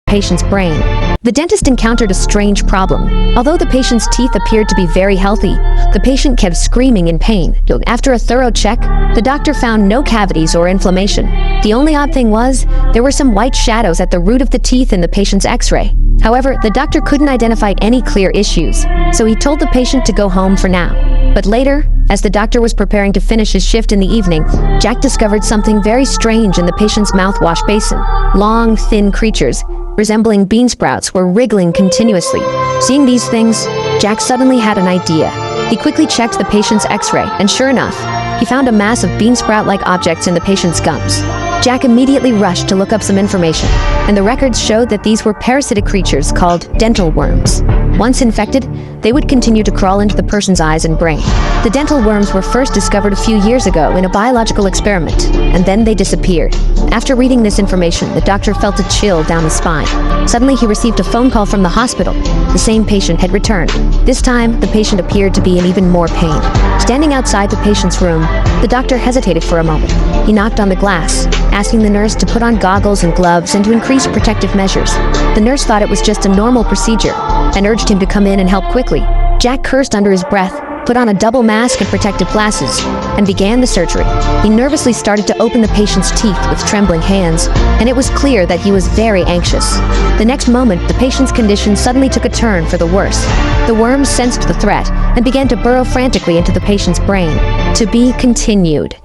patient's brain. The dentist encountered a strange problem. Although the patient's teeth appeared to be very healthy, the patient kept screaming in pain. After a thorough check, the doctor found no cavities or inflammation. The only odd thing was, there were some white shadows at the root of the teeth in the patient's x-ray. However, the doctor couldn't identify any clear issues, so he told the patient to go home for now. But later, as the doctor was preparing to finish his shift in the evening, Jack discovered something very strange in the patient's mouthwash basin. Long, thin creatures, resembling bean sprouts, were wriggling continuously. Seeing these things, Jack suddenly had an idea. He quickly checked the patient's x-ray, and sure enough, he found a mass of bean sprout-like objects in the patient's gums. Jack immediately rushed to look up some information, and the records showed that these were parasitic creatures called dental worms. Once infected, they would continue to crawl into the person's eyes and brain. The dental worms were first discovered a few years ago in a biological experiment, and then they disappeared. After reading this information, the doctor felt a chill down his spine. Suddenly, he received a phone call from the hospital. The same patient had returned. This time, the patient appeared to be in even more pain. Standing outside the patient's room, the doctor hesitated for a moment. He knocked on the glass, asking the nurse to put on goggles and gloves and to increase protective measures. The nurse thought it was just a normal procedure and urged him to come in and help quickly. Jack cursed under his breath, put on a double mask and protective glasses, and began the surgery. He nervously started to open the patient's teeth with trembling hands, and it was clear that he was very anxious. The next moment, the patient's condition suddenly took a turn for the worse. The worms sensed the threat and began to burrow frantically into the patient's brain. To be continued.